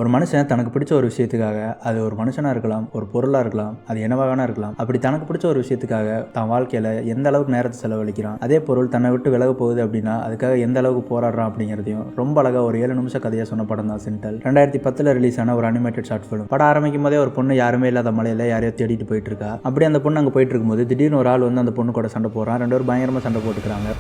ஒரு மனுஷன் தனக்கு பிடிச்ச ஒரு விஷயத்துக்காக, அது ஒரு மனுஷனாக இருக்கலாம், ஒரு பொருளாக இருக்கலாம், அது என்னவாக இருக்கலாம், அப்படி தனக்கு பிடிச்ச ஒரு விஷயத்துக்காக தன் வாழ்க்கையில் எந்த அளவுக்கு நேரத்தை செலவழிக்கிறான், அதே பொருள் தன்னை விட்டு விலக போகுது அப்படின்னா அதுக்காக எந்த அளவுக்கு போராடுறான் அப்படிங்கிறதையும் ரொம்ப அழகாக ஒரு 7 நிமிஷம் கதையாக சொன்ன படம் தான் சென்டல். 2010 ரிலீஸ் ஆன ஒரு அனிமேட்டட் ஷார்ட் ஃபிலிம். படம் ஆரம்பிக்கும் போதே ஒரு பொண்ணு யாருமே இல்லாத மலையில் யாரையோ தேடிட்டு போயிட்டு இருக்கா. அப்படி அந்த பொண்ணு அங்கே போயிட்டு இருக்கும்போது திடீர்னு ஒரு ஆள் வந்து அந்த பொண்ணு கூட சண்டை போடுறான். 2 பேரும் பயங்கரமாக சண்டை போட்டுக்கிறாங்க.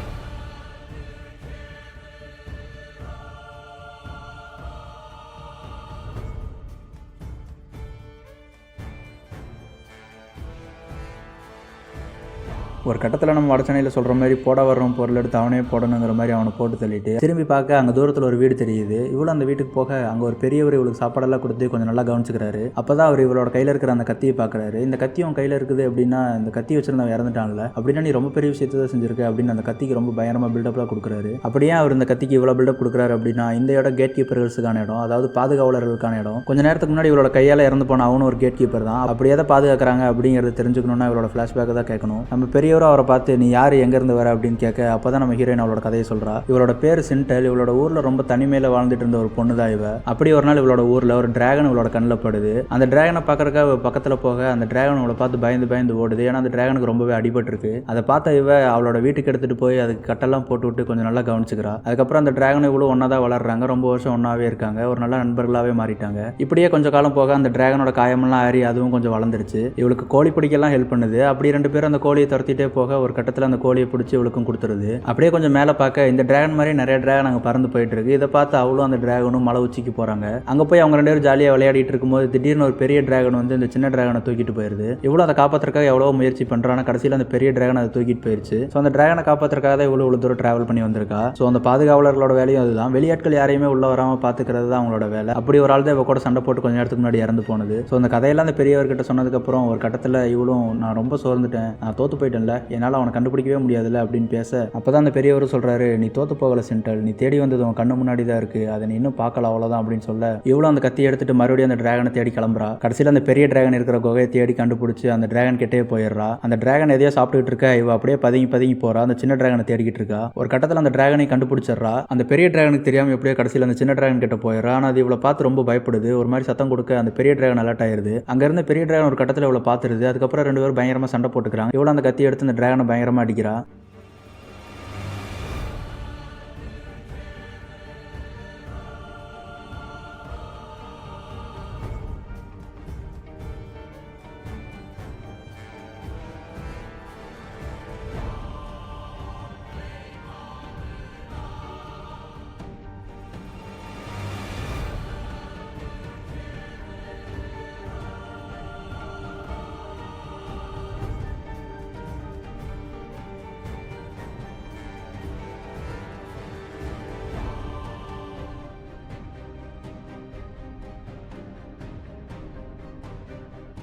ஒரு கட்டத்தில் நம்ம வடச்சென்னையில் சொல்கிற மாதிரி போட வர்றோம் பொருள் எடுத்து அவனே போடணுங்கிற மாதிரி அவனை போட்டு தள்ளிட்டு திரும்பி பார்க்க அங்கே தூரத்தில் ஒரு வீடு தெரியுது. இவ்வளோ அந்த வீட்டுக்கு போக அங்கே ஒரு பெரியவர் இவளுக்கு சாப்பாடெல்லாம் கொடுத்து கொஞ்சம் நல்லா கவனிச்சுக்கிறாரு. அப்போ தான் அவர் இவளோட கையில் இருக்கிற அந்த கத்தியை பார்க்குறாரு. இந்த கத்தி அவன் கையில் இருக்குது அப்படின்னா இந்த கத்தி வச்சிருந்தவன் இறந்துட்டான்ல, அப்படின்னா நீ ரொம்ப பெரிய விஷயத்தை தான் செஞ்சிருக்க அப்படின்னு அந்த கத்திக்கு ரொம்ப பயங்கரமாக பில்டப்லாம் கொடுக்குறாரு. அப்படியே அவர் இந்த கத்திக்கு இவ்வளோ பில்டப் கொடுக்குறாரு அப்படின்னா இந்த இடம் கேட் கீப்பர்களுக்கான இடம், அதாவது பாதுகாவலர்களுக்கான இடம். கொஞ்ச நேரத்துக்கு முன்னாடி இவளோட கையால் இறந்து போன அவனும் ஒரு கேட் கீப்பர் தான். அப்படியே தான் பாதுகாக்கிறாங்க அப்படிங்கிறது தெரிஞ்சுக்கணும்னா இவளோட ஃப்ளாஷ்பேக்கை தான் கேட்கணும். நம்ம பெரியவரும் அவரை பார்த்து நீ யார் எங்கேருந்து வர அப்படின்னு கேட்க அப்போ தான் நம்ம ஹீரோயின் அவளோட கதையை சொல்கிறா. இவளோட பேர் சென்டல். இவளோட ஊரில் ரொம்ப தனிமையில் வாழ்ந்துட்டு இருந்த ஒரு பொண்ணு தான் இவ. அப்படி ஒரு நாள் இவளோட ஊரில் ஒரு டிராகன் இவளோட கண்ணில் படுது. அந்த டிராகனை பார்க்கறக்காக பக்கத்தில் போக அந்த டிராகன் அவளை பார்த்து பயந்து ஓடுது. ஏன்னா அந்த டிராகனுக்கு ரொம்பவே அடிபட்டிருக்கு. அதை பார்த்த இவ அவளோட வீட்டுக்கு எடுத்துகிட்டு போய் அதுக்கு கட்டெல்லாம் போட்டு விட்டு கொஞ்சம் நல்லா கவனிச்சுக்கிறா. அதுக்கப்புறம் அந்த டிராகன் இவ்வளோ ஒன்றா தான் வளர்றாங்க. ரொம்ப வருஷம் ஒன்றாவே இருக்காங்க. ஒரு நல்ல நண்பர்களாகவே மாறிட்டாங்க. இப்படியே கொஞ்சம் காலம் போக அந்த டிராகனோட காயமெல்லாம் ஆறி அதுவும் கொஞ்சம் வளர்ந்துருச்சு. இவளுக்கு கோழி பிடிக்கலாம் ஹெல்ப் பண்ணுது. அப்படி 2 பேரும் அந்த கோழியை துரத்திட்டே போக ஒரு கட்டத்தில் அந்த கோழியை பிடிச்சி இவளுக்கும் கொடுத்துருது. அப்படியே கொஞ்சம் மேலே பார்க்க இந்த டிராகன் மாதிரி நிறைய டிராகன் அங்கே பறந்து போயிட்டு இருக்கு. இதை பார்த்து அவளும் அந்த டிராகனும் மலை உச்சிக்கு போகிறாங்க. அங்கே போய் அவங்க 2 பேரும் ஜாலியாக விளையாடிட்டு இருக்கும்போது திடீர்னு ஒரு பெரிய டிராகன் வந்து இந்த சின்ன டிராகனை தூக்கிட்டு போயிருது. இவ்வளோ அதை காப்பாற்றுறதுக்காக எவ்வளோ முயற்சி பண்ணுறாங்க. கடைசியில் அந்த பெரிய டிராகன் அதை தூக்கிட்டு போயிருச்சு. ஸோ அந்த டிராகனை காப்பாற்றுறதுக்காக தான் இவ்வளோ தூரம் டிராவல் பண்ணி வந்திருக்கா. ஸோ அந்த பாதுகாவலர்களோட வேலையும் அதுதான். வெளியாட்கள் யாரையுமே உள்ள வராமல் பார்த்துக்கிறது தான் அவங்களோட வேலை. அப்படி ஒரு ஆள் தான் இவ கூட சண்டை போட்டு கொஞ்சம் நேரத்துக்கு முன்னாடி இறந்து போனது. ஸோ அந்த கதையெல்லாம் அந்த பெரியவர்கிட்ட சொன்னதுக்கப்புறம் ஒரு கட்டத்தில் இவளும் நான் ரொம்ப சோர்ந்துட்டேன், நான் தோத்து போயிட்டேன்ல, என்னால் அவனை கண்டுபிடிக்கவே முடியாதுல்ல அப்படின்னு பேச அப்பதான் அந்த பெரியவர் சொல்றாரு, நீ தோத்து போகல சென்டல், நீ தேடி வந்தது உன் கண்ணு முன்னாடி தான் இருக்கு, அதை நீ இன்னும் பார்க்கல அவ்வளவுதான் அப்படின்னு சொல்ல இவ்வளவு அந்த கத்தி எடுத்துட்டு மறுபடியும் அந்த டிராகனை தேடி கிளம்புறா. கடைசியில் அந்த பெரிய டிராகன் இருக்கிற குகையை தேடி கண்டுபிடிச்சு அந்த டிராகன் கிட்டே போயிடுறா. அந்த டிராகன் எதையோ சாப்பிட்டுட்டு இருக்கா. இவ அப்படியே பதுங்கி போறா. அந்த சின்ன டிராகனை தேடிக்கிட்டு இருக்கா. ஒரு கட்டத்தில் அந்த டிராகனை கண்டுபிடிச்சிடறா. அந்த பெரிய டிராகனுக்கு தெரியாம எப்படியோ கடைசியில் அந்த சின்ன டிராகன் கிட்ட போயிடுறா. ஆனால் அது இவளை பார்த்து ரொம்ப பயப்படுது. ஒரு மாதிரி சத்தம் கொடுக்க அந்த பெரிய டிராகன் அலர்ட் ஆயிருது. அங்க இருந்த பெரிய டிராகன் ஒரு கட்டத்தில் இவளை பார்த்துருது. அதுக்கப்புறம் 2 பேரும் பயங்கரமா சண்டை போட்டுக்கிறாங்க. இவ்வளவு அந்த கத்தி எடுத்து அந்த டிராகனை பயங்கரமா அடிக்கிறா.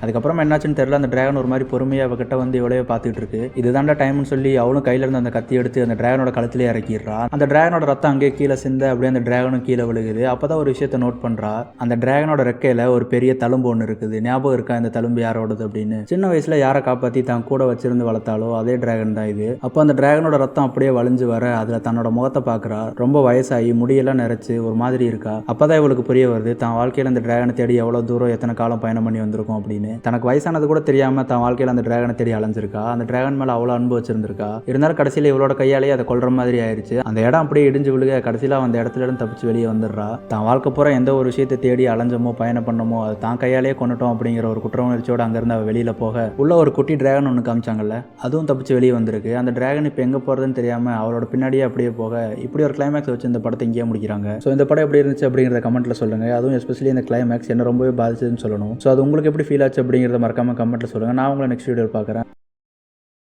அதுக்கப்புறம் என்னாச்சுன்னு தெரியல. அந்த டிராகன் ஒரு மாதிரி பொறுமையாக அவகிட்ட வந்து எவ்வளோ பார்த்துட்டு இருக்கு. இதுதான்டா டைம்னு சொல்லி அவளும் கையில இருந்து அந்த கத்தி எடுத்து அந்த டிராகனோட கழுத்திலே இறக்கிடுறா. அந்த டிராகனோட ரத்தம் அங்கேயே கீழே சிந்த அப்படியே அந்த டிராகனும் கீழே விழுகுது. அப்பதான் ஒரு விஷயத்தை நோட் பண்றா. அந்த டிராகனோட ரெக்கையில ஒரு பெரிய தழும்பு ஒன்று இருக்குது. ஞாபகம் இருக்கா இந்த தழும்பு யாரோடது அப்படின்னு? சின்ன வயசுல யாரை காப்பாற்றி தான் கூட வச்சிருந்து வளர்த்தாலோ அதே டிராகன் தான் இது. அப்போ அந்த டிராகனோட ரத்தம் அப்படியே வலிஞ்சு வர அதுல தன்னோட முகத்தை பார்க்குறா. ரொம்ப வயசாகி முடியெல்லாம் நிறைச்சு ஒரு மாதிரி இருக்கா. அப்பதான் இவளுக்கு புரிய வருது தான் வாழ்க்கையில் அந்த டிராகனை தேடி எவ்வளவு தூரம் எத்தனை காலம் பயணம் பண்ணி வந்திருக்கும் அப்படின்னு. தனக்கு வயசானது கூட தெரியாம தான் வாழ்க்கையில் அந்த டிராகனை தேடி அலைஞ்சிருக்கா. அந்த டிராகன் மேல அவ்வளோ அன்பு வச்சிருந்திருக்கா. இருந்தாலும் கடைசியில் இவளோட கையாலேயே அதை கொல்ற மாதிரி ஆயிடுச்சு. அந்த இடம் அப்படியே இடிஞ்சு விழுக கடைசியில் அந்த இடத்துல இருந்து தப்பிச்சு வெளியே வந்துடுறா. தான் வாழ்க்கை பூரா எந்த ஒரு விஷயத்தை தேடி அலைஞ்சமோ பயணம் பண்ணமோ அது தான் கையாலேயே கொண்டுட்டோம் அப்படிங்கிற ஒரு குற்ற உணர்ச்சியோட அங்கிருந்து அவள் வெளியில போக உள்ள ஒரு குட்டி டிராகன் ஒன்று காமிச்சாங்கல்ல, அதுவும் தப்பிச்சு வெளியே வந்திருக்கு. அந்த டிராகன் இப்போ எங்க போறதுன்னு தெரியாம அவளோட பின்னாடியே அப்படியே போக இப்படி ஒரு கிளைமேக்ஸ் வச்சு இந்த படத்தை இங்கேயே முடிக்கிறாங்க. ஸோ இந்த படம் எப்படி இருந்துச்சு அப்படிங்கிறத கமெண்ட்ல சொல்லுங்க. அதுவும் எஸ்பெஷலி இந்த கிளைமேக்ஸ் என்ன ரொம்பவே பாதிச்சதுன்னு சொல்லணும். ஸோ அது உங்களுக்கு எப்படி ஃபீல் ஆச்சு அப்படிங்கிறத மறக்காம கமெண்ட்ல சொல்லுங்க. நான் உங்களை நெக்ஸ்ட் வீடியோவில் பார்க்குறேன்.